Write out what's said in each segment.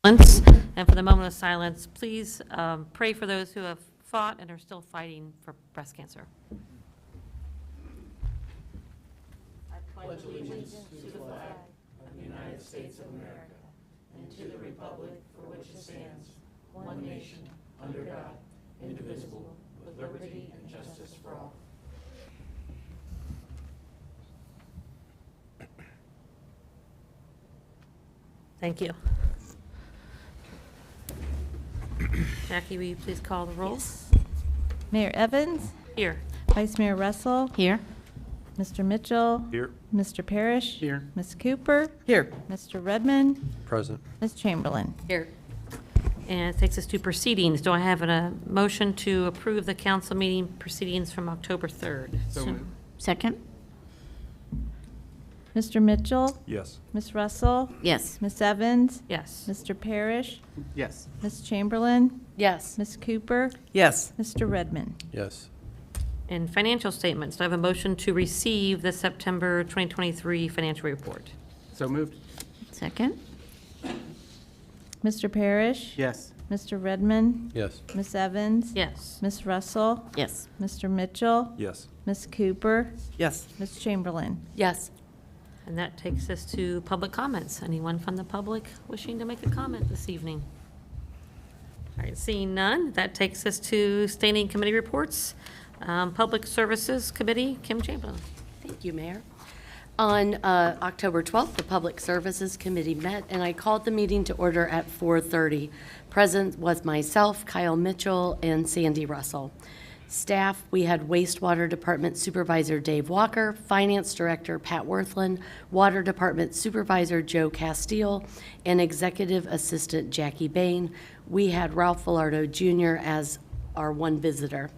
And for the moment of silence, please pray for those who have fought and are still fighting for breast cancer. I pledge allegiance to the flag of the United States of America and to the republic for which it stands, one nation, under God, indivisible, with liberty and justice for all. Thank you. Jackie, will you please call the roll? Yes. Mayor Evans? Here. Vice Mayor Russell? Here. Mr. Mitchell? Here. Mr. Parrish? Here. Ms. Cooper? Here. Mr. Redmond? Present. Ms. Chamberlain? Here. And it takes us to proceedings. Do I have a motion to approve the council meeting proceedings from October 3rd? Second? Mr. Mitchell? Yes. Ms. Russell? Yes. Ms. Evans? Yes. Mr. Parrish? Yes. Ms. Chamberlain? Yes. Ms. Cooper? Yes. Mr. Redmond? Yes. And financial statements. Do I have a motion to receive the September 2023 financial report? So moved. Second? Mr. Parrish? Yes. Mr. Redmond? Yes. Ms. Evans? Yes. Ms. Russell? Yes. Mr. Mitchell? Yes. Ms. Cooper? Yes. Ms. Chamberlain? Yes. And that takes us to public comments. Anyone from the public wishing to make a comment this evening? All right, seeing none, that takes us to standing committee reports. Public Services Committee, Kim Chamberlain. Thank you, Mayor. On October 12th, the Public Services Committee met, and I called the meeting to order at 4:30. Present was myself, Kyle Mitchell, and Sandy Russell. Staff, we had Wastewater Department Supervisor Dave Walker, Finance Director Pat Worthland, Water Department Supervisor Joe Castile, and Executive Assistant Jackie Bain. We had Ralph Villardo Jr. as our one visitor.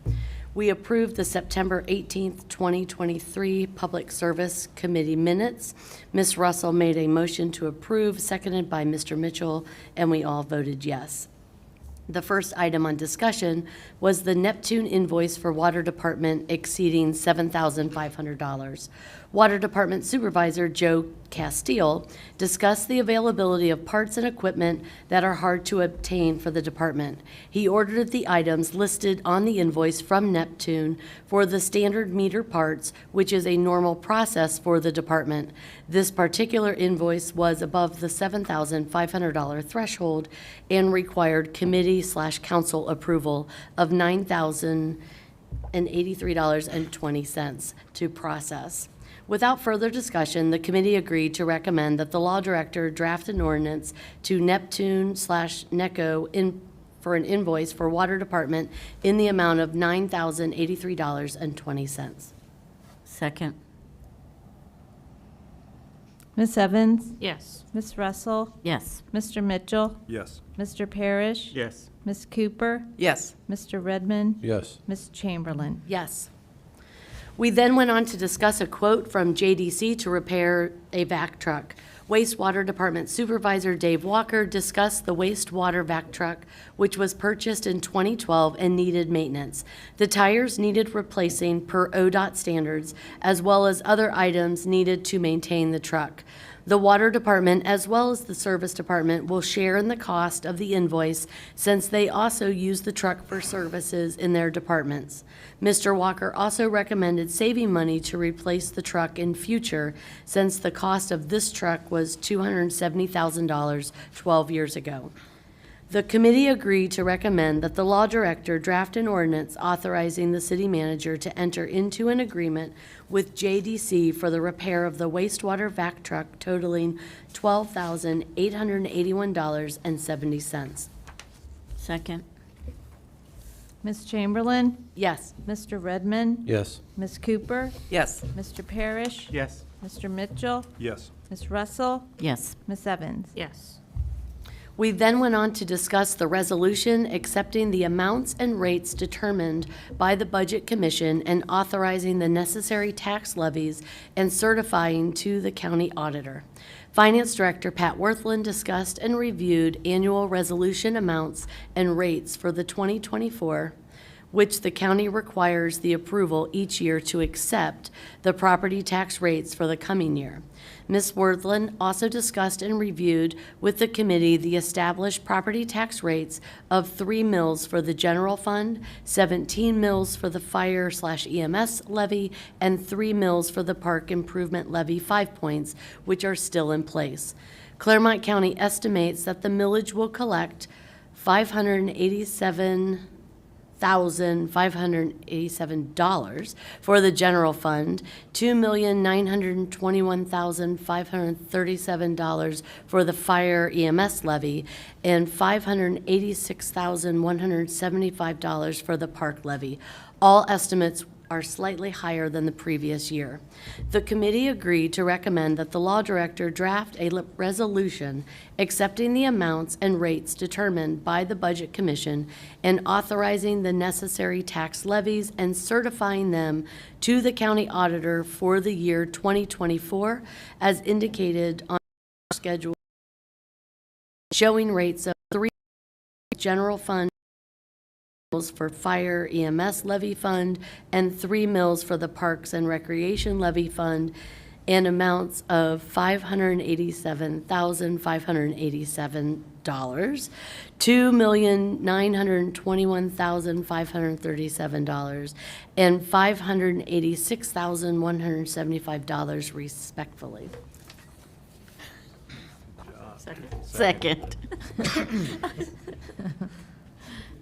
We approved the September 18th, 2023 Public Service Committee minutes. Ms. Russell made a motion to approve, seconded by Mr. Mitchell, and we all voted yes. The first item on discussion was the Neptune invoice for Water Department exceeding $7,500. Water Department Supervisor Joe Castile discussed the availability of parts and equipment that are hard to obtain for the department. He ordered the items listed on the invoice from Neptune for the standard meter parts, which is a normal process for the department. This particular invoice was above the $7,500 threshold and required committee/council approval of $9,083.20 to process. Without further discussion, the committee agreed to recommend that the law director draft an ordinance to Neptune/NECO for an invoice for Water Department in the amount of $9,083.20. Second? Ms. Evans? Yes. Ms. Russell? Yes. Mr. Mitchell? Yes. Mr. Parrish? Yes. Ms. Cooper? Yes. Mr. Redmond? Yes. Ms. Chamberlain? Yes. We then went on to discuss a quote from JDC to repair a vac truck. Wastewater Department Supervisor Dave Walker discussed the wastewater vac truck, which was purchased in 2012 and needed maintenance. The tires needed replacing per ODOT standards, as well as other items needed to maintain the truck. The Water Department, as well as the Service Department, will share in the cost of the invoice since they also use the truck for services in their departments. Mr. Walker also recommended saving money to replace the truck in future since the cost of this truck was $270,000 12 years ago. The committee agreed to recommend that the law director draft an ordinance authorizing the city manager to enter into an agreement with JDC for the repair of the wastewater vac truck totaling $12,881.70. Second? Ms. Chamberlain? Yes. Mr. Redmond? Yes. Ms. Cooper? Yes. Mr. Parrish? Yes. Mr. Mitchell? Yes. Ms. Russell? Yes. Ms. Evans? Yes. We then went on to discuss the resolution accepting the amounts and rates determined by the Budget Commission and authorizing the necessary tax levies and certifying to the county auditor. Finance Director Pat Worthland discussed and reviewed annual resolution amounts and rates for the 2024. which the county requires the approval each year to accept the property tax rates for the coming year. Ms. Worthland also discussed and reviewed with the committee the established property tax rates of 3 mills for the general fund, 17 mills for the fire/EMS levy, and 3 mills for the park improvement levy 5 points, which are still in place. Claremont County estimates that the millage will collect $587,587 for the general fund, $2,921,537 for the fire EMS levy, and $586,175 for the park levy. All estimates are slightly higher than the previous year. The committee agreed to recommend that the law director draft a resolution accepting the amounts and rates determined by the Budget Commission and authorizing the necessary tax levies and certifying them to the county auditor for the year 2024 as indicated on the schedule, showing rates of 3 general fund mills for fire EMS levy fund and 3 mills for the parks and recreation levy fund, and amounts of $587,587, $2,921,537, and $586,175 respectfully. Second.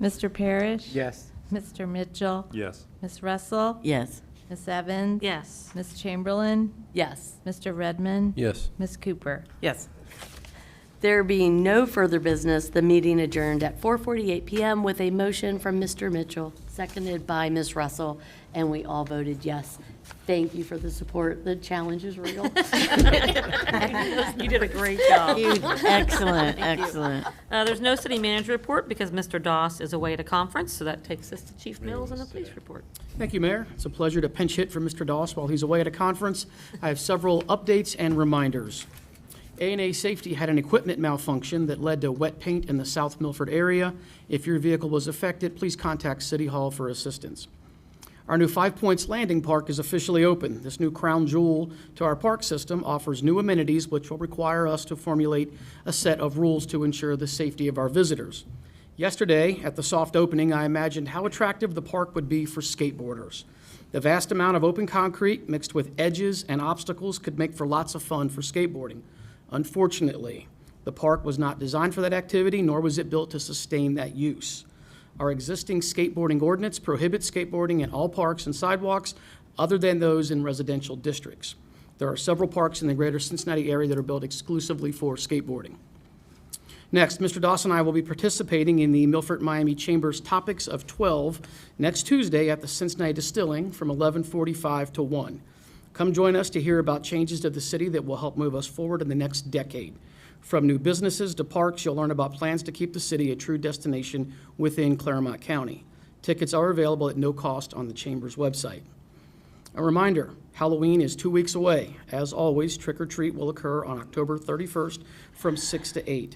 Mr. Parrish? Yes. Mr. Mitchell? Yes. Ms. Russell? Yes. Ms. Evans? Yes. Ms. Chamberlain? Yes. Mr. Redmond? Yes. Ms. Cooper? Yes. There being no further business, the meeting adjourned at 4:48 p.m. with a motion from Mr. Mitchell, seconded by Ms. Russell, and we all voted yes. Thank you for the support. The challenge is real. You did a great job. Excellent, excellent. There's no city manager report because Mr. Doss is away at a conference, so that takes us to Chief Mills and the police report. Thank you, Mayor. It's a pleasure to pinch hit for Mr. Doss while he's away at a conference. I have several updates and reminders. A&A Safety had an equipment malfunction that led to wet paint in the South Milford area. If your vehicle was affected, please contact City Hall for assistance. Our new 5 Points Landing Park is officially open. This new crown jewel to our park system offers new amenities which will require us to formulate a set of rules to ensure the safety of our visitors. Yesterday, at the soft opening, I imagined how attractive the park would be for skateboarders. The vast amount of open concrete mixed with edges and obstacles could make for lots of fun for skateboarding. Unfortunately, the park was not designed for that activity, nor was it built to sustain that use. Our existing skateboarding ordinance prohibits skateboarding in all parks and sidewalks other than those in residential districts. There are several parks in the greater Cincinnati area that are built exclusively for skateboarding. Next, Mr. Doss and I will be participating in the Milford Miami Chamber's Topics of 12 next Tuesday at the Cincinnati Distilling from 11:45 to 1. Come join us to hear about changes to the city that will help move us forward in the next decade. From new businesses to parks, you'll learn about plans to keep the city a true destination within Claremont County. Tickets are available at no cost on the Chamber's website. A reminder, Halloween is 2 weeks away. As always, Trick or Treat will occur on October 31st from 6 to 8.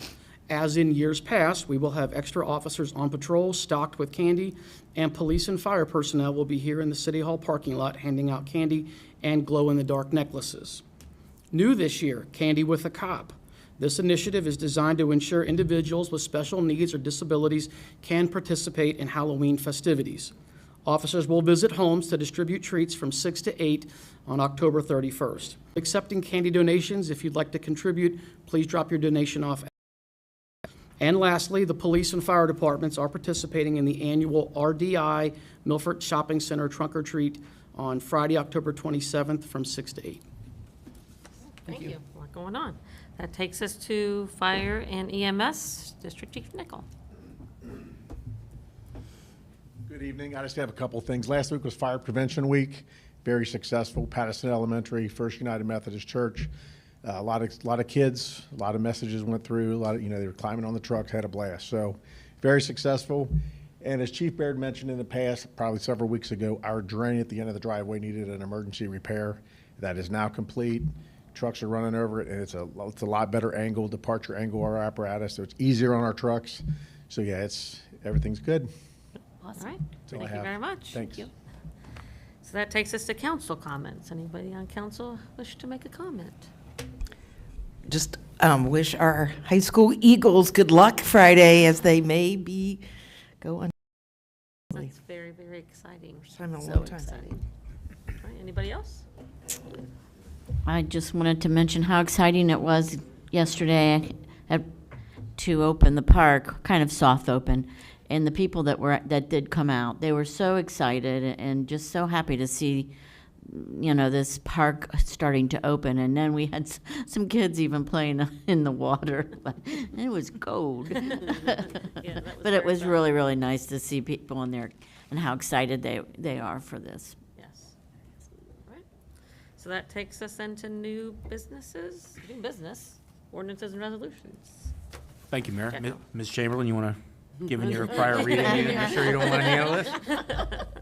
As in years past, we will have extra officers on patrol stocked with candy, and police and fire personnel will be here in the City Hall parking lot handing out candy and glow-in-the-dark necklaces. New this year, Candy with a Cop. This initiative is designed to ensure individuals with special needs or disabilities can participate in Halloween festivities. Officers will visit homes to distribute treats from 6 to 8 on October 31st. Accepting candy donations, if you'd like to contribute, please drop your donation off. And lastly, the police and fire departments are participating in the annual RDI Milford Shopping Center Trunk or Treat on Friday, October 27th from 6 to 8. Thank you. A lot going on. That takes us to Fire and EMS, District Chief Nickel. Good evening. I just have a couple of things. Last week was Fire Prevention Week, very successful. Patterson Elementary, First United Methodist Church. A lot of kids, a lot of messages went through. A lot of, they were climbing on the trucks, had a blast. So, very successful. And as Chief Baird mentioned in the past, probably several weeks ago, our drain at the end of the driveway needed an emergency repair. That is now complete. Trucks are running over it, and it's a lot better angle, departure angle, our apparatus, so it's easier on our trucks. So yeah, everything's good. All Awesome. right, That's all I thank you have. very much. Thanks. So that takes us to council comments. Anybody on council wish to make a comment? Just wish our high school Eagles good luck Friday as they may be going. That's very, very exciting. First time in a So long time. exciting. All right, anybody else? I just wanted to mention how exciting it was yesterday to open the park, kind of soft open, and the people that did come out, they were so excited and just so happy to see, this park starting to open. And then we had some kids even playing in the water. It was cold. Yeah, that was But it very was fun. really, really nice to see people in there and how excited they are for this. Yes. All right. So that takes us into new businesses, new business, ordinances and resolutions. Thank you, Mayor. Yeah. Ms. Chamberlain, you want to, given your prior reading, you sure you don't want to handle this?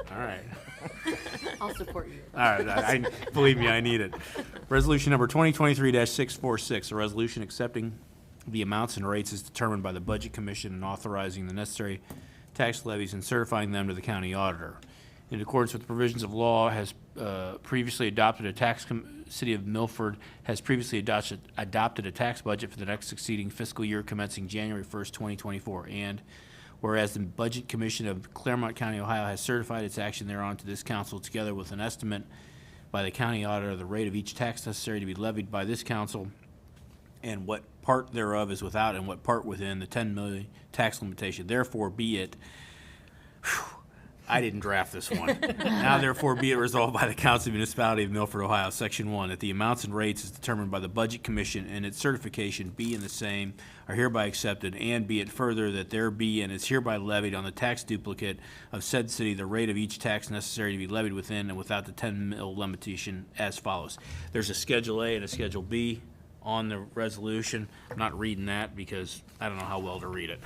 All right. I'll support you. All right, believe me, I need it. Resolution number 2023-646, a resolution accepting the amounts and rates as determined by the Budget Commission and authorizing the necessary tax levies and certifying them to the county auditor. In accordance with the provisions of law, has previously adopted City of Milford has previously adopted a tax budget for the next succeeding fiscal year commencing January 1st, 2024. And whereas the Budget Commission of Claremont County, Ohio has certified its action thereon to this council together with an estimate by the county auditor of the rate of each tax necessary to be levied by this council and what part thereof is without and what part within the 10 million tax limitation. Therefore be it, I didn't draft this one. Now therefore be it resolved by the Council of the Municipality of Milford, Ohio, Section 1, that the amounts and rates as determined by the Budget Commission and its certification be and the same are hereby accepted, and be it further that there be and is hereby levied on the tax duplicate of said city the rate of each tax necessary to be levied within and without the 10 mil limitation as follows. There's a Schedule A and a Schedule B on the resolution. I'm not reading that because I don't know how well to read it.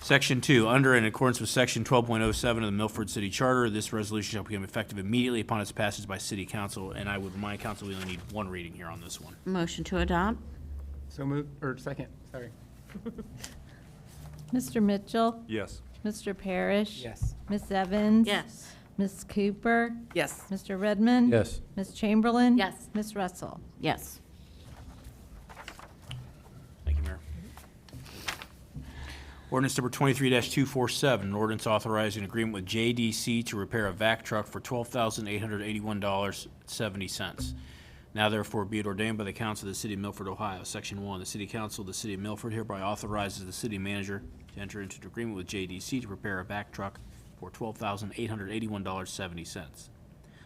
Section 2, under and in accordance with Section 12.07 of the Milford City Charter, this resolution shall become effective immediately upon its passage by City Council, and I would remind Council we only need one reading here on this one. Motion to adopt? So moved, or second, sorry. Mr. Mitchell, Yes. Mr. Parrish. Yes. Ms. Evans. Yes. Ms. Cooper, Yes. Mr. Redmond. Yes. Ms. Chamberlain. Yes. Ms. Russell. Yes. Thank you, Mayor. Ordinance number 23-247, an ordinance authorizing an agreement with JDC to repair a vac truck for $12,881.70. Now therefore be it ordained by the Council of the City of Milford, Ohio. Section 1, the City Council of the City of Milford hereby authorizes the city manager to enter into an agreement with JDC to repair a vac truck for $12,881.70.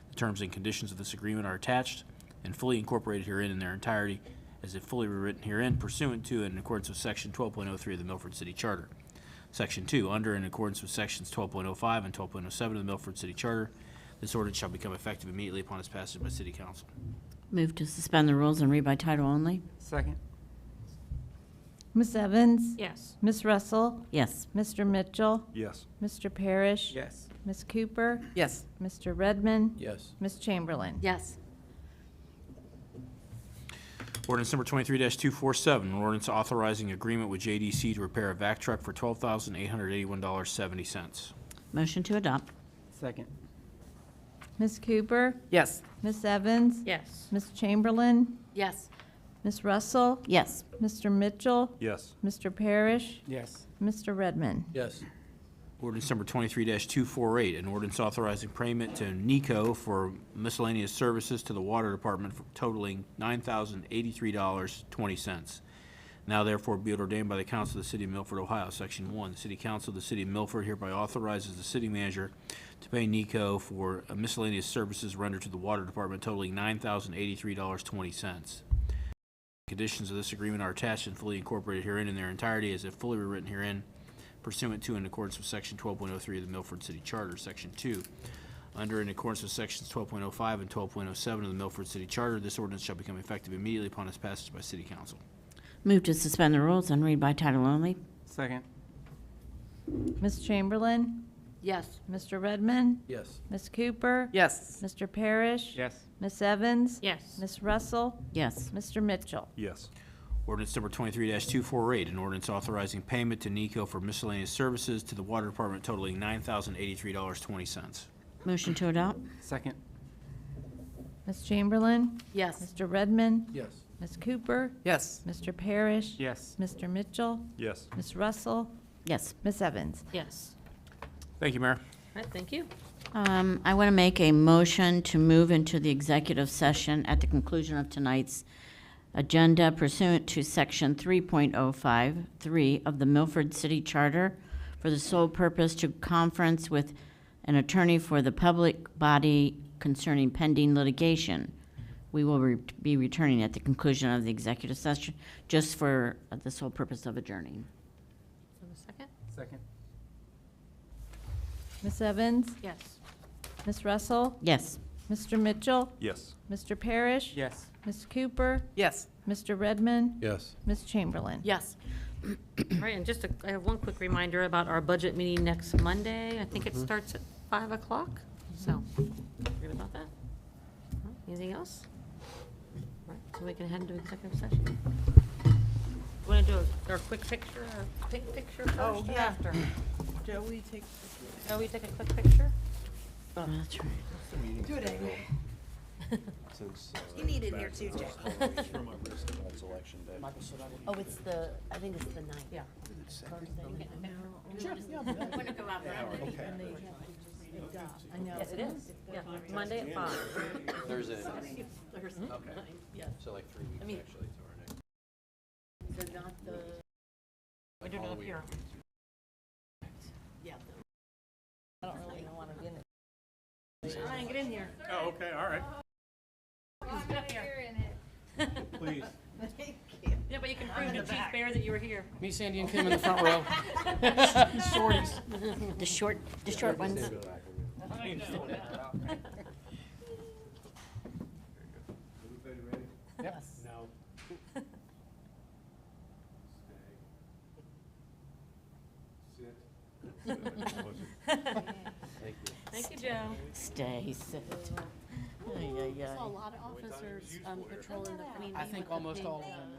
The terms and conditions of this agreement are attached and fully incorporated herein in their entirety, as if fully rewritten herein pursuant to and in accordance with Section 12.03 of the Milford City Charter. Section 2, under and in accordance with Sections 12.05 and 12.07 of the Milford City Charter, this ordinance shall become effective immediately upon its passage by City Council. Move to suspend the rules and read by title only? Second. Ms. Evans. Yes. Ms. Russell. Yes. Mr. Mitchell. Yes. Mr. Parrish. Yes. Ms. Cooper. Yes. Mr. Redmond. Yes. Ms. Chamberlain. Yes. Ordinance number 23-247, an ordinance authorizing agreement with JDC to repair a vac truck for $12,881.70. Motion to adopt? Second. Ms. Cooper. Yes. Ms. Evans. Yes. Ms. Chamberlain. Yes. Ms. Russell. Yes. Mr. Mitchell. Yes. Mr. Parrish. Yes. Mr. Redmond. Yes. Ordinance number 23-248, an ordinance authorizing payment to NECO for miscellaneous services to the Water Department for totaling $9,083.20. Now therefore be it ordained by the Council of the City of Milford, Ohio, Section 1, the City Council of the City of Milford hereby authorizes the city manager to pay NECO for miscellaneous services rendered to the Water Department totaling $9,083.20. Conditions of this agreement are attached and fully incorporated herein in their entirety as if fully rewritten herein pursuant to and in accordance with Section 12.03 of the Milford City Charter. Section 2, under and in accordance with Sections 12.05 and 12.07 of the Milford City Charter, this ordinance shall become effective immediately upon its passage by City Council. Move to suspend the rules and read by title only? Second. Ms. Chamberlain. Yes. Mr. Redmond. Yes. Ms. Cooper. Yes. Mr. Parrish. Yes. Ms. Evans. Yes. Ms. Russell. Yes. Mr. Mitchell. Yes. Ordinance number 23-248, an ordinance authorizing payment to NECO for miscellaneous services to the Water Department totaling $9,083.20. Motion to adopt? Second. Ms. Chamberlain? Yes. Mr. Redmond? Yes. Ms. Cooper? Yes. Mr. Parrish? Yes. Mr. Mitchell? Yes. Ms. Russell? Yes. Ms. Evans? Yes. Thank you, Mayor. All right, thank you. I want to make a motion to move into the executive session at the conclusion of tonight's agenda pursuant to Section 3.053 of the Milford City Charter for the sole purpose to conference with an attorney for the public body concerning pending litigation. We will be returning at the conclusion of the executive session just for the sole purpose of adjourning. So a second? Second. Ms. Evans? Yes. Ms. Russell? Yes. Mr. Mitchell? Yes. Mr. Parrish? Yes. Ms. Cooper? Yes. Mr. Redmond? Yes. Ms. Chamberlain? Yes. All right, and just, I have one quick reminder about our budget meeting next Monday. I think it starts at 5 o'clock, so, forget about that. All right, anything else? All right, so we can head into executive session. Want to do our quick picture, our pink picture first or after? Joey, take. Oh, we take a quick picture? Oh, that's right. Do it anyway. You need it here too, Jack. Oh, it's the, I think it's the 9th. Yeah. Yes, it is. Yeah, Monday at 5. Thursday. Thursday. Yes. So like 3 weeks, I mean- actually, to our next. They're not the, I do it up here. yeah. I don't really want to be in it. Ryan, get in here. Oh, okay, all right. Get up here. Please. Yeah, but you can prove to Chief Bear that you were here. Me, Sandy, and Kim in the front row. Shorties. The short ones. Yep. No. Thank you, Joe. Stay, sit. Ay, ay, ay. A lot of officers patrolling the green. I think almost all of them.